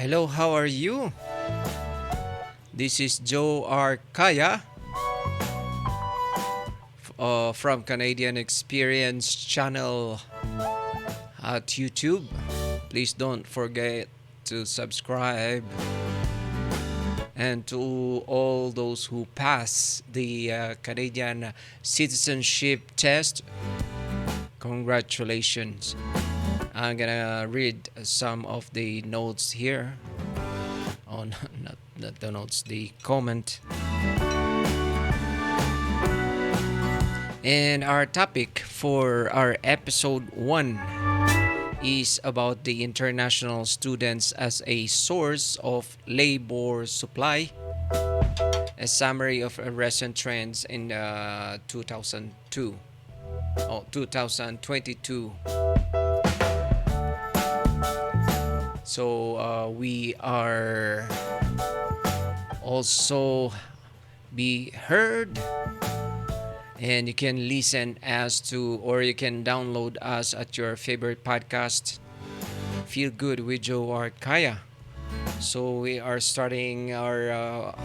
Hello, how are you? This is Joe R. Kaya from Canadian Experience channel at YouTube. Please don't forget to subscribe. And to all those who pass the Canadian Citizenship test, congratulations. I'm gonna read some of the notes here. Oh, not the notes, the comment. And our topic for our episode 1 is about the international students as a source of labor supply. A summary of recent trends in 2022. So we are also be heard, and you can listen as to, or you can download us at your favorite podcast, Feel Good with Joe Kaya. So we are starting our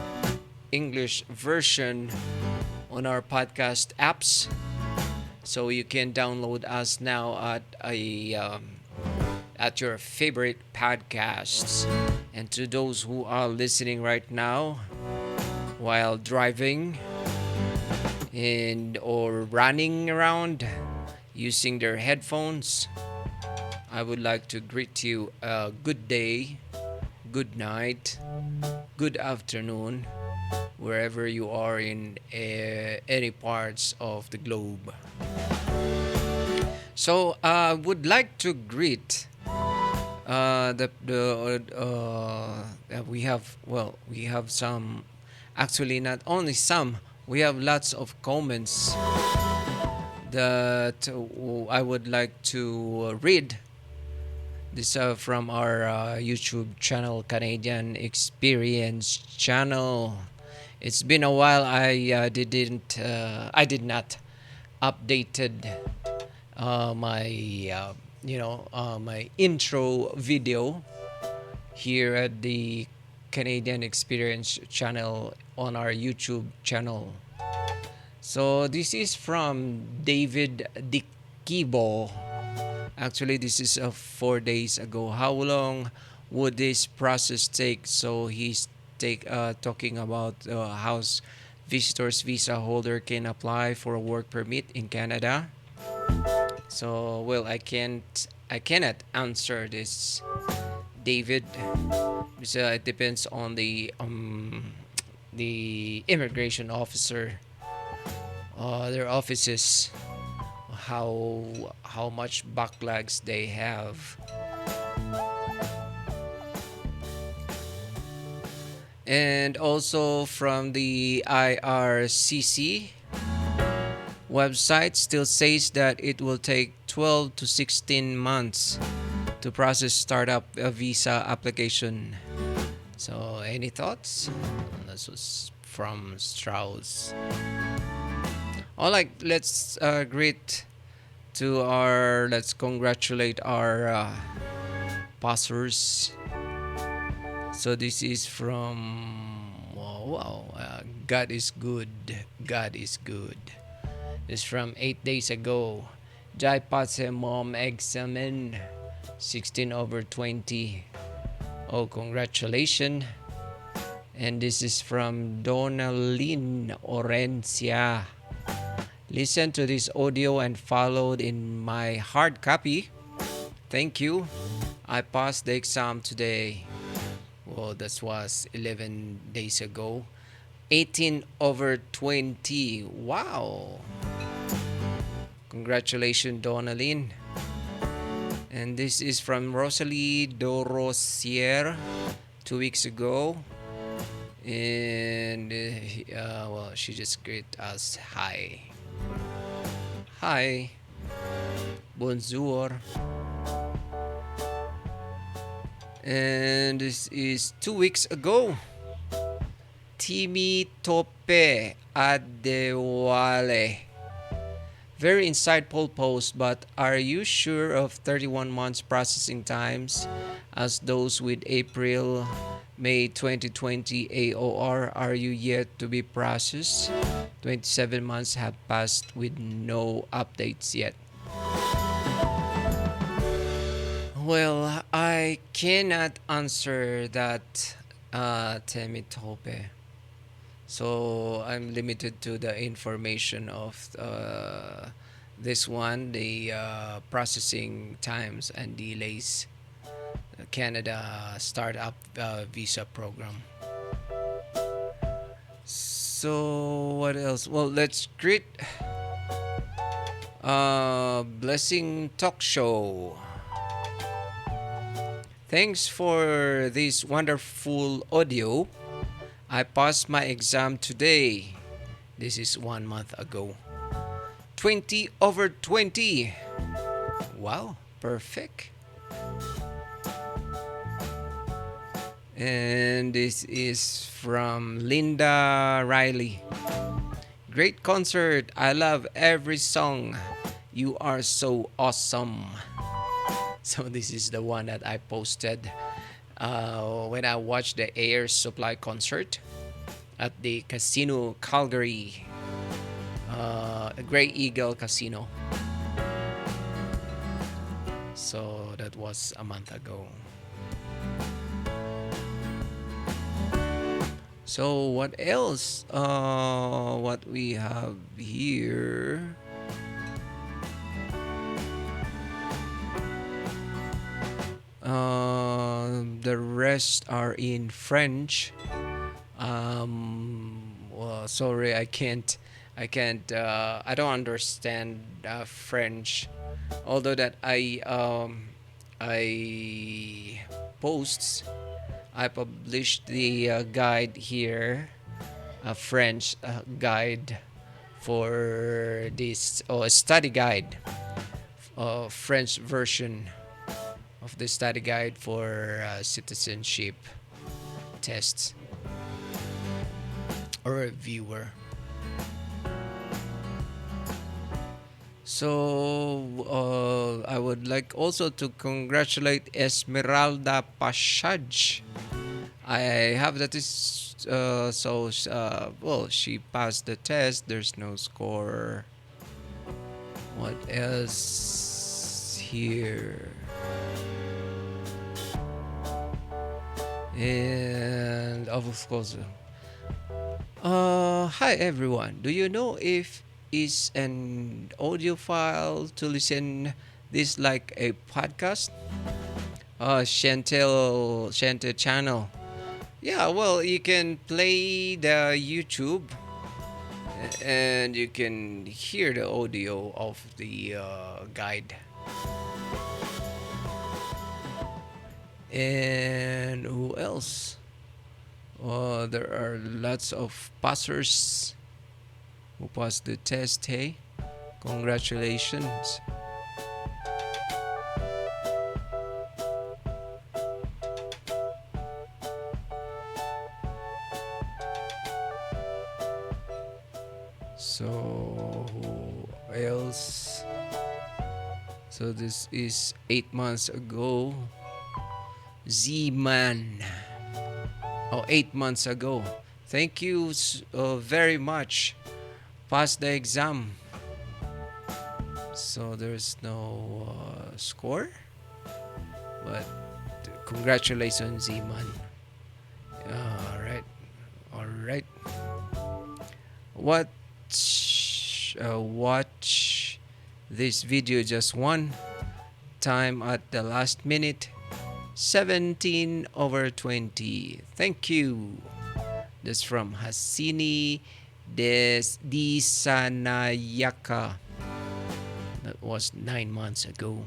English version on our podcast apps. So you can download us now at your favorite podcasts. And to those who are listening right now while driving and or running around using their headphones, I would like to greet you a good day, good night, good afternoon, wherever you are in any parts of the globe. So I would like to greet we have some, actually not only some, we have lots of comments that I would like to read. This from our YouTube channel, Canadian Experience channel. It's been a while. I did not updated my intro video here at the Canadian Experience channel on our YouTube channel. So this is from David Dikibo. Actually, this is 4 days ago. How long would this process take? So he's talking about how visitors visa holder can apply for a work permit in Canada. So I cannot answer this, David. So it depends on the immigration officer, their offices, how much backlogs they have. And also from the IRCC website still says that it will take 12 to 16 months to process startup visa application. So any thoughts? This was from Strauss. Alright, let's let's congratulate our passers. So this is from God is good. God is good. It's from 8 days ago. Jai Patse Mom Examen 16/20. Oh, congratulations. And this is from Donalyn Orencia. Listen to this audio and followed in my hard copy. Thank you. I passed the exam today. Well, that was 11 days ago. 18/20. Wow. Congratulations, Donalyn. And this is from Rosalie Dorosier 2 weeks ago. And she just greeted us. Hi. Hi. Bonjour. And this is 2 weeks ago. Timi Tope Adewale. Very insightful post, but are you sure of 31 months processing times as those with April, May 2020 AOR? Are you yet to be processed? 27 months have passed with no updates yet. Well, I cannot answer that, Temitope. So I'm limited to the information of this one, the processing times and delays, Canada startup visa program. So what else? Well, let's greet Blessing Talk Show. Thanks for this wonderful audio. I passed my exam today. This is 1 month ago. 20 over 20. Wow, perfect. And this is from Linda Riley. Great concert. I love every song. You are so awesome. So this is the one that I posted when I watched the Air Supply concert at the Casino Calgary, Grey Eagle Casino. So that was a month ago. So what else? What we have here? The rest are in French. Well, sorry, I can't. I can't. I don't understand French. Although that I posts. I published the guide here, a French guide for this, a study guide, French version of the study guide for citizenship tests or a viewer. So I would like also to congratulate Esmeralda Pashaj. I have that is well, she passed the test. There's no score. What else here? And of course, hi everyone. Do you know if is an audio file to listen this like a podcast? Chantel channel. Yeah, well, you can play the YouTube and you can hear the audio of the guide. And who else? There are lots of passers who passed the test. Hey, congratulations. So who else? So this is 8 months ago. Z-Man. Oh, 8 months ago. Thank you very much. Passed the exam. So there's no score. But congratulations, Z-Man. Alright. Alright. Watch this video just one time at the last minute. 17 over 20. Thank you. That's from Hasini Disanayaka. That was 9 months ago.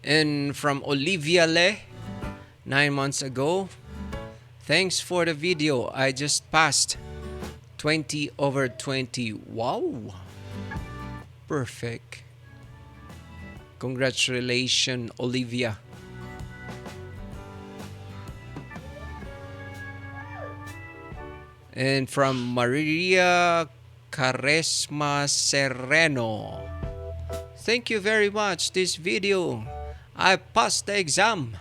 And from Olivia Le, 9 months ago. Thanks for the video. I just passed 20 over 20. Wow. Perfect. Congratulations, Olivia. And from Maria Caresma Sereno. Thank you very much. This video, I passed the exam.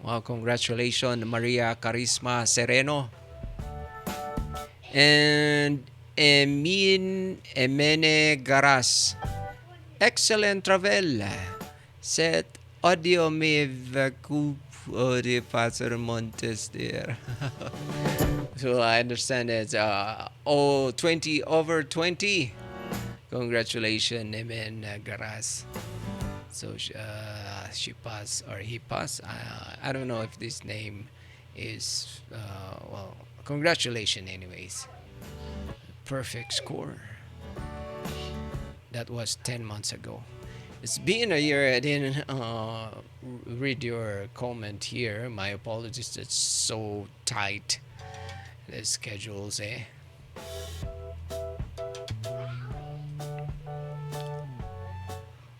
Wow, congratulations, Maria Carisma Sereno. And Emene Garas. Excellent travel. Set audio me vacuum de Pastor Montes there. So I understand it's 20 over 20. Congratulations, Emen Garas. So she passed or he passed. I don't know if this name is, well, congratulations, anyways. Perfect score. That was 10 months ago. It's been a year. I didn't read your comment here. My apologies. It's so tight. The schedules, eh?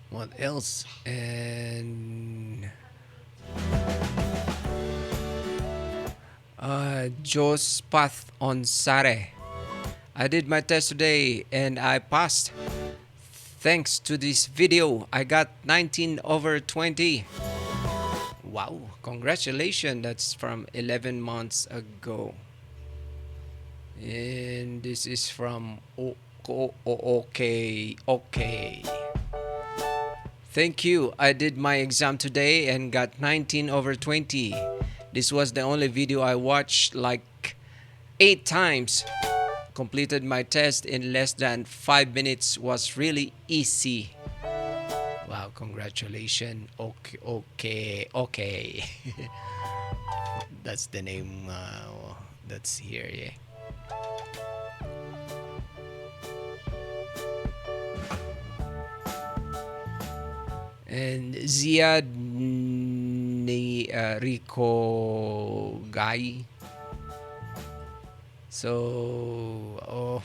What else? And Joe's Path on Sare. I did my test today and I passed. Thanks to this video, I got 19 over 20. Wow, congratulations. That's from 11 months ago. And this is from okay. Thank you. I did my exam today and got 19 over 20. This was the only video I watched like 8 times. Completed my test in less than 5 minutes. Was really easy. Wow, congratulations. Okay. That's the name that's here, yeah. And Ziad ni Rico Guy. So,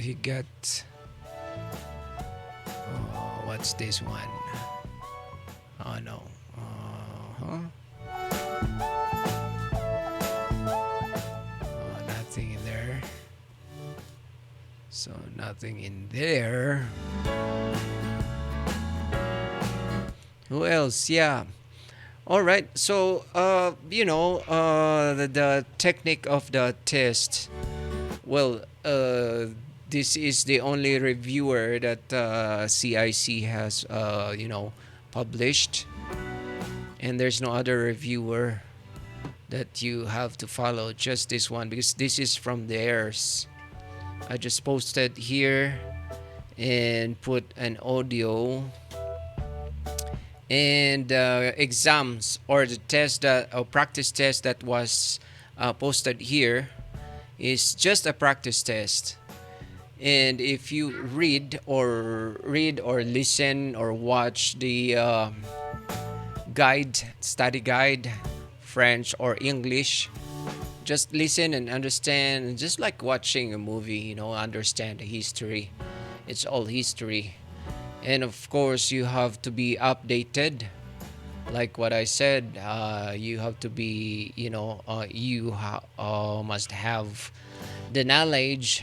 he got. What's this one? Oh no. Nothing in there. So nothing in there. Who else? Yeah. All right. So the technique of the test. Well, this is the only reviewer that CIC has published, and there's no other reviewer that you have to follow. Just this one, because this is from theirs. I just posted here and put an audio. And exams or the test or practice test that was posted here is just a practice test. And if you read or listen or watch the study guide, French or English, just listen and understand, just like watching a movie, understand the history. It's all history. And of course, you have to be updated. Like what I said, you have to be, must have the knowledge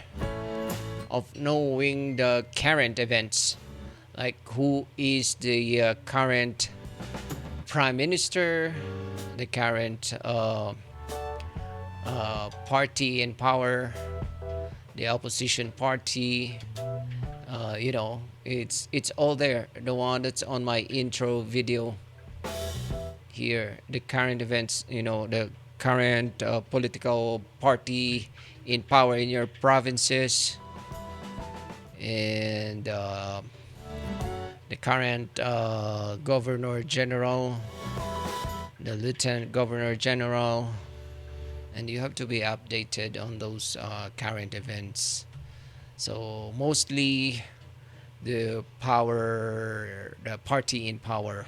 of knowing the current events. Like who is the current prime minister, the current party in power, the opposition party. It's all there. The one that's on my intro video here, the current events, the current political party in power in your provinces, and the current governor general, the lieutenant governor general, and you have to be updated on those current events. So mostly the party in power.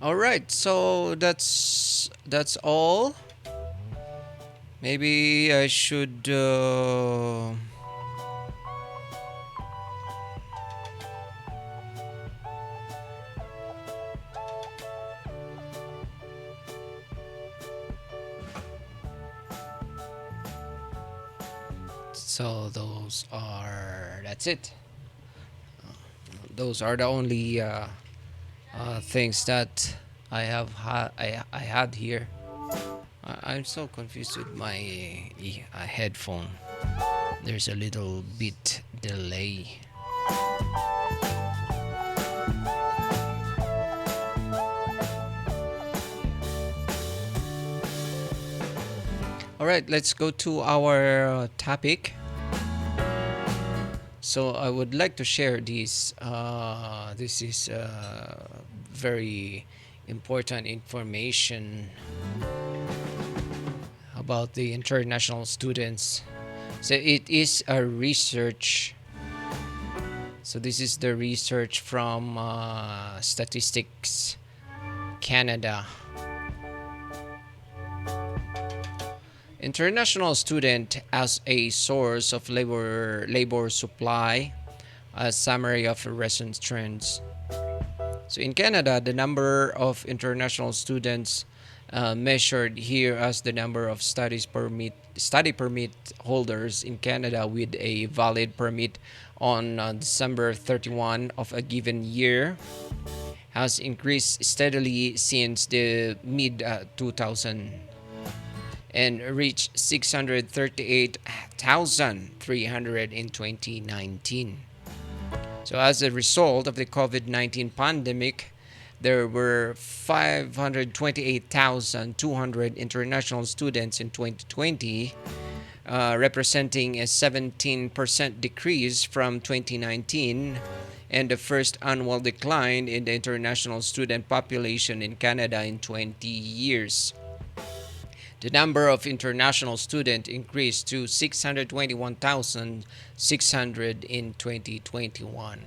All right, so that's all. Maybe I should So that's it. Those are the only things that I had here. I'm so confused with my headphone. There's a little bit delay. All right, let's go to our topic. So I would like to share this. This is very important information about the international students. So it is a research. So this is the research from Statistics Canada. International student as a source of labor supply. A summary of recent trends. So in Canada, the number of international students measured here as the number of study permit holders in Canada with a valid permit on December 31 of a given year has increased steadily since the mid 2000 and reached 638,300 in 2019. So as a result of the COVID-19 pandemic, there were 528,200 international students in 2020, representing a 17% decrease from 2019 and the first annual decline in the international student population in Canada in 20 years. The number of international students increased to 621,600 in 2021.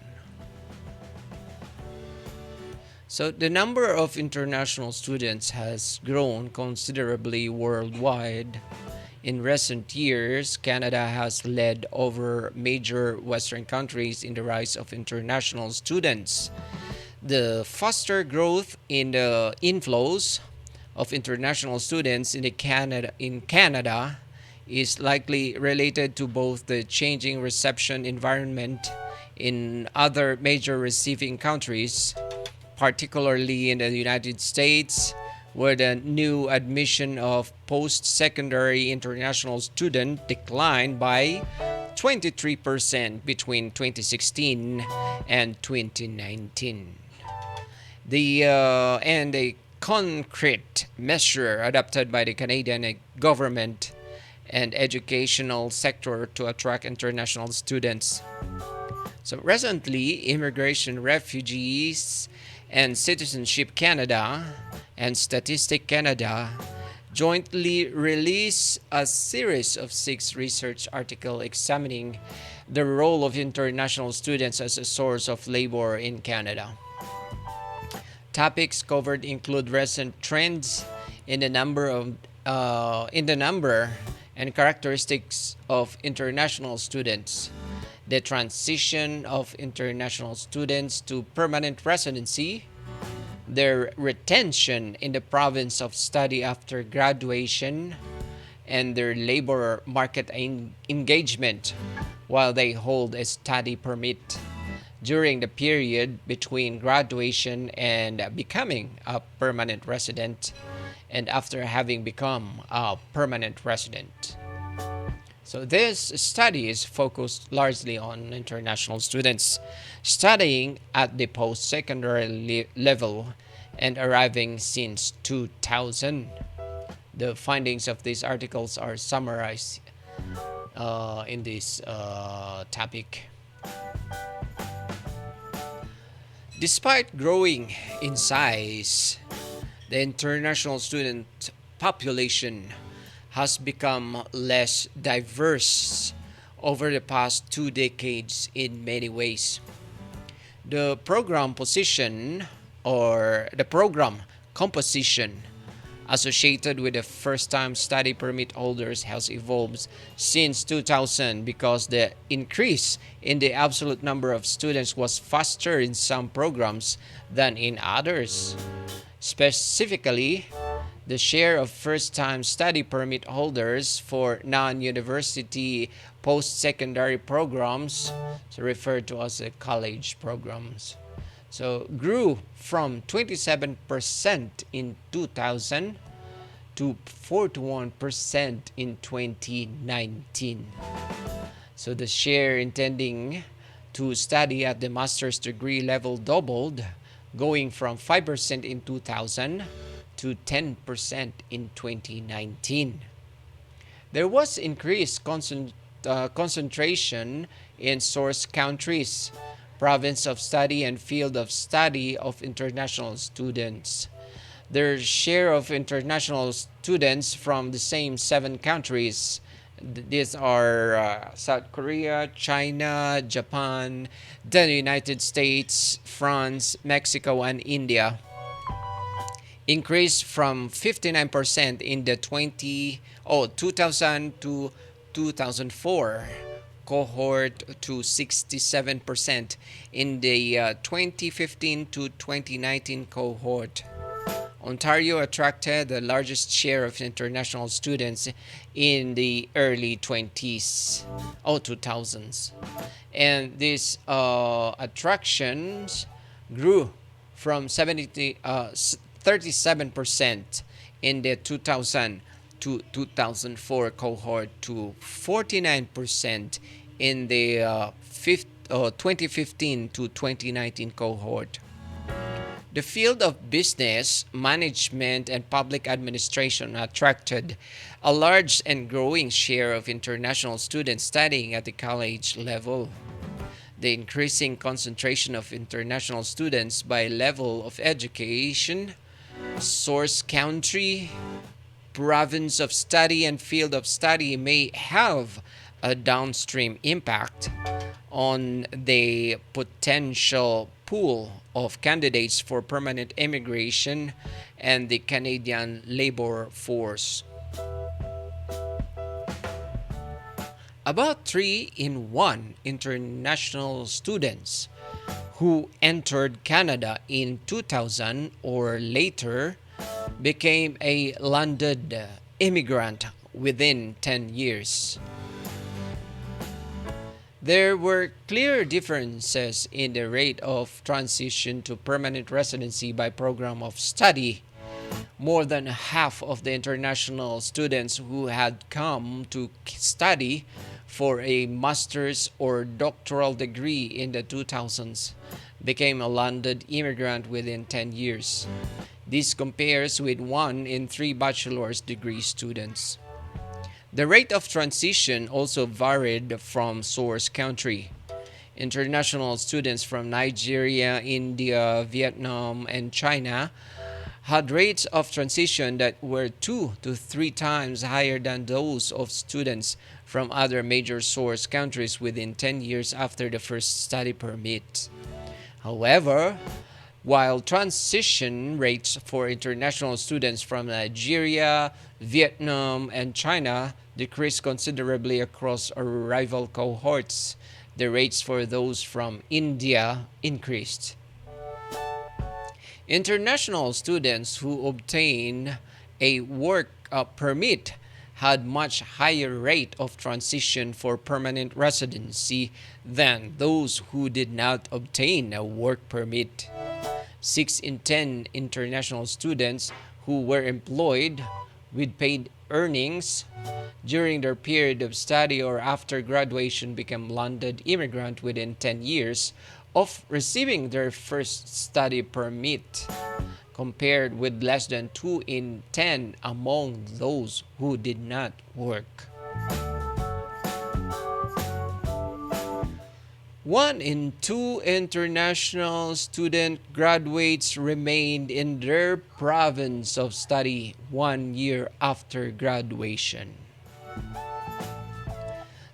So the number of international students has grown considerably worldwide. In recent years, Canada has led over major Western countries in the rise of international students. The faster growth in the inflows of international students in Canada is likely related to both the changing reception environment in other major receiving countries, particularly in the United States, where the new admission of post-secondary international students declined by 23% between 2016 and 2019. The concrete measure adopted by the Canadian government and educational sector to attract international students. So recently, Immigration, Refugees, and Citizenship Canada and Statistics Canada jointly released a series of 6 research articles examining the role of international students as a source of labor in Canada. Topics covered include recent trends in the number and characteristics of international students, the transition of international students to permanent residency, their retention in the province of study after graduation, and their labor market engagement while they hold a study permit during the period between graduation and becoming a permanent resident, and after having become a permanent resident. So this study is focused largely on international students studying at the post-secondary level and arriving since 2000. The findings of these articles are summarized in this topic. Despite growing in size, the international student population has become less diverse over the past 2 decades in many ways. The program composition associated with the first-time study permit holders has evolved since 2000 because the increase in the absolute number of students was faster in some programs than in others. Specifically, The share of first-time study permit holders for non-university post-secondary programs, so referred to as college programs, so grew from 27% in 2000 to 41% in 2019. So the share intending to study at the master's degree level doubled, going from 5% in 2000 to 10% in 2019. There was increased concentration in source countries, province of study, and field of study of international students. Their share of international students from the same seven countries, these are South Korea, China, Japan, the United States, France, Mexico, and India, increased from 59% in the 2000 to 2004 cohort to 67% in the 2015 to 2019 cohort. Ontario attracted the largest share of international students in the early 2000s. And these attractions grew from 37% in the 2000 to 2004 cohort to 49% in the 2015 to 2019 cohort. The field of business, management, and public administration attracted a large and growing share of international students studying at the college level. The increasing concentration of international students by level of education, source country, province of study, and field of study may have a downstream impact on the potential pool of candidates for permanent immigration and the Canadian labor force. About 3 in 1 international students who entered Canada in 2000 or later became a landed immigrant within 10 years. There were clear differences in the rate of transition to permanent residency by program of study. More than half of the international students who had come to study for a master's or doctoral degree in the 2000s became a landed immigrant within 10 years. This compares with 1 in 3 bachelor's degree students. The rate of transition also varied from source country. International students from Nigeria, India, Vietnam, and China had rates of transition that were 2 to 3 times higher than those of students from other major source countries within 10 years after the first study permit. However, while transition rates for international students from Nigeria, Vietnam, and China decreased considerably across arrival cohorts, the rates for those from India increased. International students who obtain a work permit had much higher rate of transition for permanent residency than those who did not obtain a work permit. 6 in 10 international students who were employed with paid earnings during their period of study or after graduation became landed immigrant within 10 years of receiving their first study permit, compared with less than 2 in 10 among those who did not work. 1 in 2 international student graduates remained in their province of study 1 year after graduation.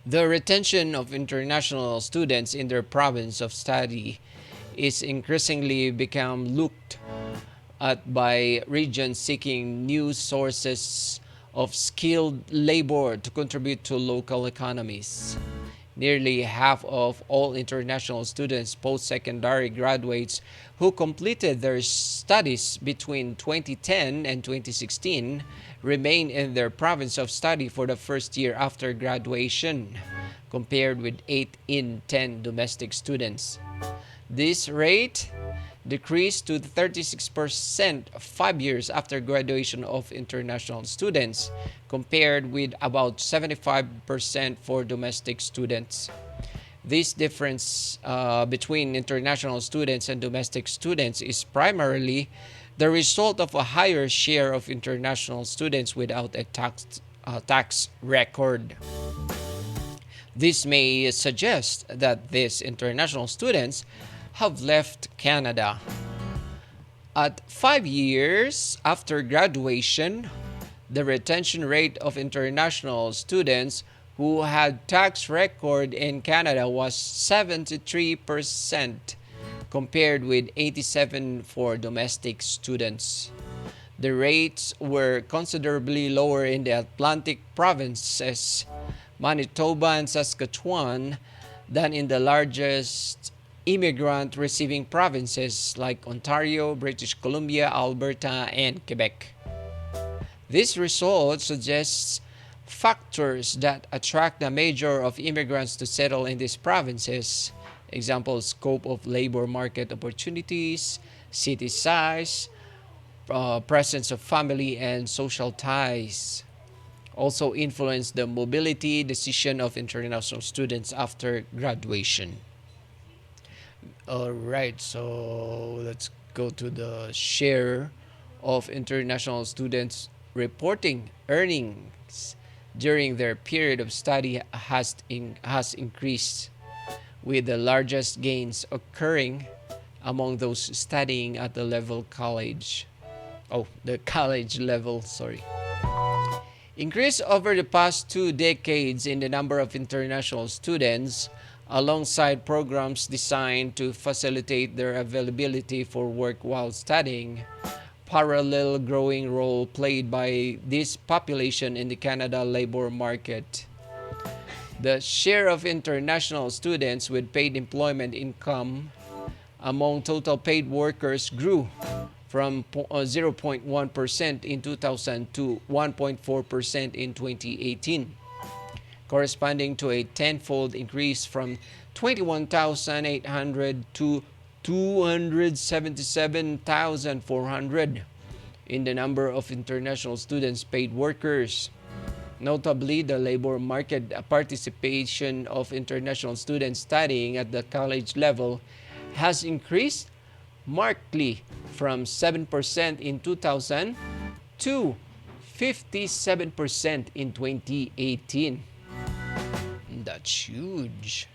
The retention of international students in their province of study is increasingly become looked at by regions seeking new sources of skilled labor to contribute to local economies. Nearly half of all international students, post-secondary graduates who completed their studies between 2010 and 2016, remain in their province of study for the first year after graduation, compared with 8 in 10 domestic students. This rate decreased to 36% 5 years after graduation of international students, compared with about 75% for domestic students. This difference between international students and domestic students is primarily the result of a higher share of international students without a tax record. This may suggest that these international students have left Canada. At 5 years after graduation, the retention rate of international students who had tax record in Canada was 73% compared with 87 for domestic students. The rates were considerably lower in the Atlantic provinces, Manitoba and Saskatchewan, than in the largest immigrant receiving provinces like Ontario, British Columbia, Alberta, and Quebec. This result suggests factors that attract the majority of immigrants to settle in these provinces. Example, scope of labor market opportunities, city size, presence of family and social ties. Also influence the mobility decision of international students after graduation. All right, so let's go to the share of international students reporting earnings during their period of study has increased, with the largest gains occurring among those studying at the level college. Oh, the college level, sorry. Increase over the past 2 decades in the number of international students, alongside programs designed to facilitate their availability for work while studying. Parallel growing role played by this population in the Canada labor market. The share of international students with paid employment income among total paid workers grew from 0.1% in 2000 to 1.4% in 2018, corresponding to a tenfold increase from 21,800 to 277,400 in the number of international students paid workers. Notably, the labor market participation of international students studying at the college level has increased markedly from 7% in 2000 to 57% in 2018. That's huge.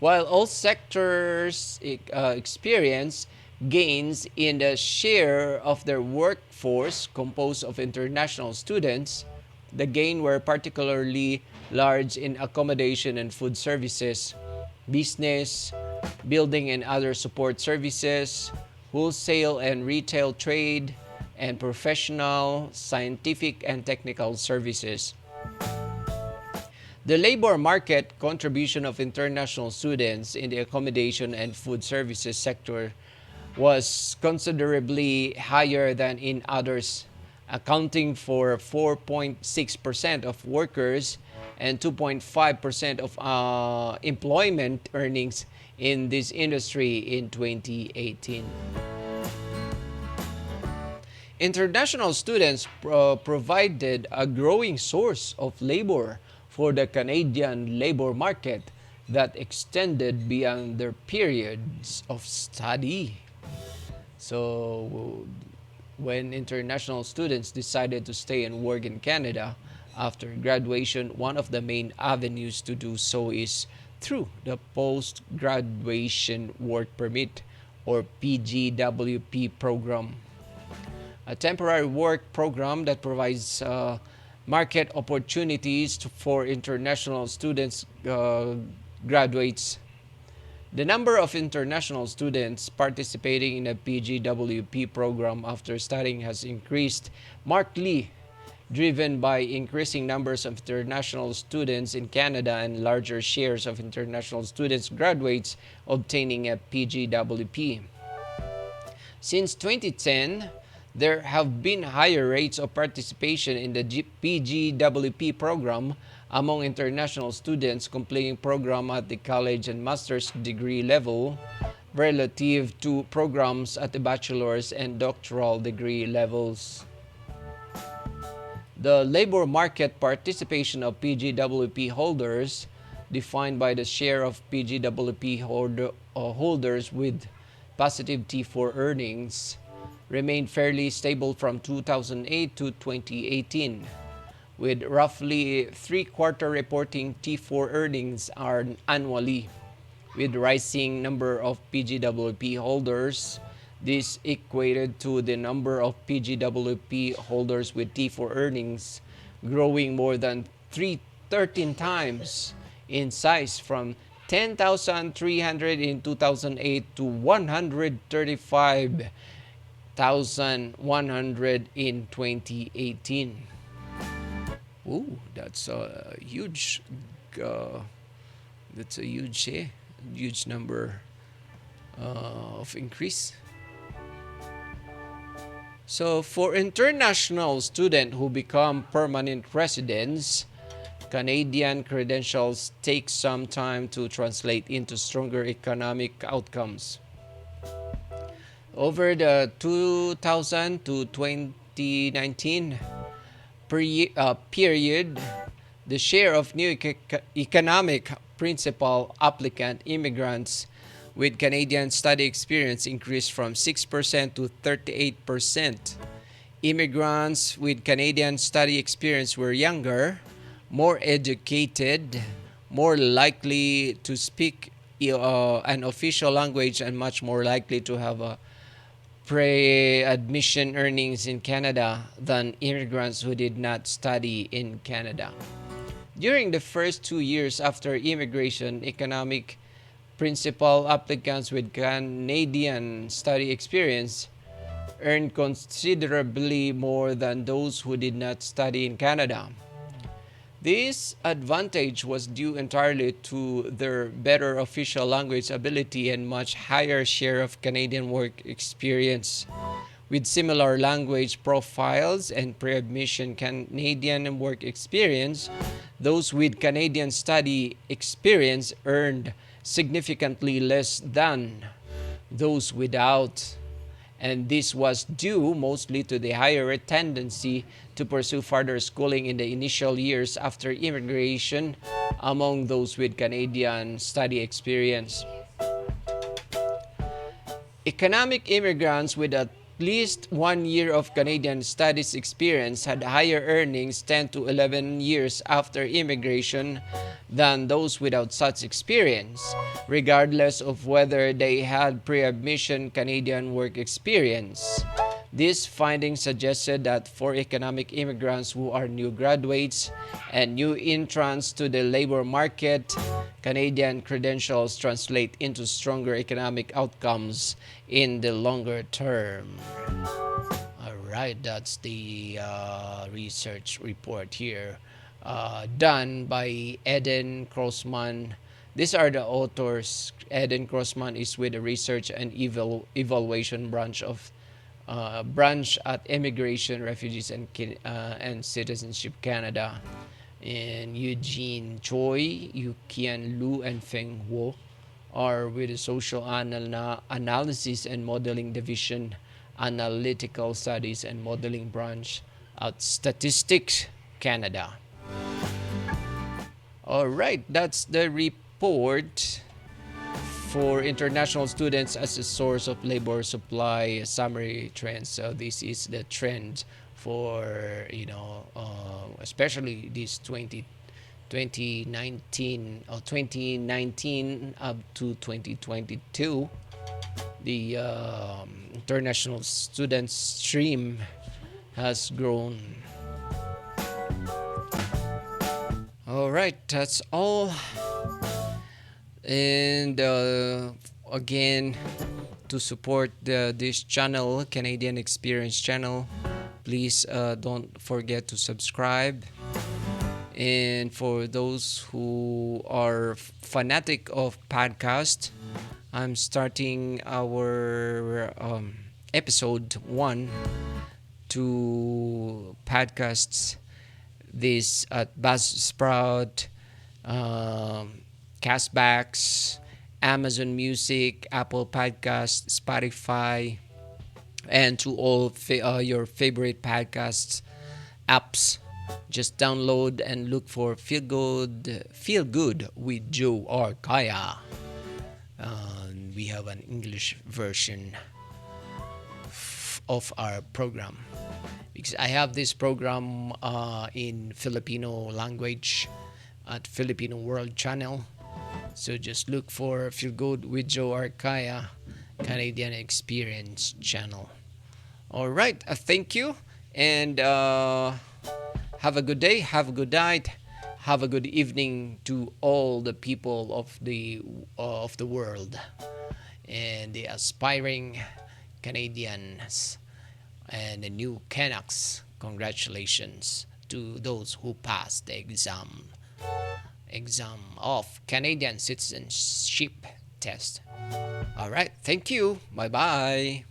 While all sectors experience gains in the share of their workforce composed of international students, the gains were particularly large in accommodation and food services, business, building and other support services, wholesale and retail trade, and professional, scientific, and technical services. The labor market contribution of international students in the accommodation and food services sector was considerably higher than in others, accounting for 4.6% of workers and 2.5% of employment earnings in this industry in 2018. International students provided a growing source of labor for the Canadian labor market that extended beyond their periods of study. So, when international students decided to stay and work in Canada after graduation, one of the main avenues to do so is through the Post-Graduation Work Permit or PGWP program, a temporary work program that provides market opportunities for international students graduates. The number of international students participating in a PGWP program after studying has increased markedly driven by increasing numbers of international students in Canada and larger shares of international students graduates obtaining a PGWP. Since 2010, there have been higher rates of participation in the PGWP program among international students completing program at the college and master's degree level relative to programs at the bachelor's and doctoral degree levels. The labor market participation of PGWP holders, defined by the share of PGWP holders with positive T4 earnings, remained fairly stable from 2008 to 2018, with roughly three-quarter reporting T4 earnings annually. With rising number of PGWP holders, this equated to the number of PGWP holders with T4 earnings growing more than 13 times in size from 10,300 in 2008 to 135,100 in 2018. Ooh, uh, that's a huge number of increase. So for international students who become permanent residents, Canadian credentials take some time to translate into stronger economic outcomes. Over the 2000 to 2019 period, the share of new economic principal applicant immigrants with Canadian study experience increased from 6% to 38%. Immigrants with Canadian study experience were younger, more educated, more likely to speak an official language, and much more likely to have a pre-admission earnings in Canada than immigrants who did not study in Canada. During the first 2 years after immigration, economic principal applicants with Canadian study experience earned considerably more than those who did not study in Canada. This advantage was due entirely to their better official language ability and much higher share of Canadian work experience. With similar language profiles and pre-admission Canadian work experience, those with Canadian study experience earned significantly less than those without. And this was due mostly to the higher tendency to pursue further schooling in the initial years after immigration among those with Canadian study experience. Economic immigrants with at least 1 year of Canadian studies experience had higher earnings 10 to 11 years after immigration than those without such experience, regardless of whether they had pre-admission Canadian work experience. This finding suggested that for economic immigrants who are new graduates and new entrants to the labor market, Canadian credentials translate into stronger economic outcomes in the longer term. All right, that's the research report here done by Eden Crossman. These are the authors. Eden Crossman is with the research and evaluation branch at Immigration, Refugees, and Citizenship Canada. And Eugene Choi, Yukian Lu, and Feng Wo are with the Social Analysis and Modeling Division, Analytical Studies and Modeling Branch at Statistics Canada. All right, that's the report for international students as a source of labor supply summary trends. So this is the trend for especially this 2019 or 2019 up to 2022. The international student stream has grown. All right, that's all. And again, to support this channel, Canadian Experience channel, Please don't forget to subscribe. And for those who are fanatic of podcast, I'm starting our episode one to podcasts this at Buzzsprout, um, Castbacks, Amazon Music, Apple Podcasts, Spotify, and to all your favorite podcasts apps. Just download and look for Feel Good with Joe Arcaya. We have an English version of our program because I have this program in Filipino language at Filipino World Channel. So just look for Feel Good with Joe Arcaya Canadian Experience channel. All right, thank you, and have a good day, have a good night, have a good evening to all the people of the world and the aspiring Canadians and the new Canucks. Congratulations to those who passed the exam of Canadian citizenship test. All right, thank you. Bye bye.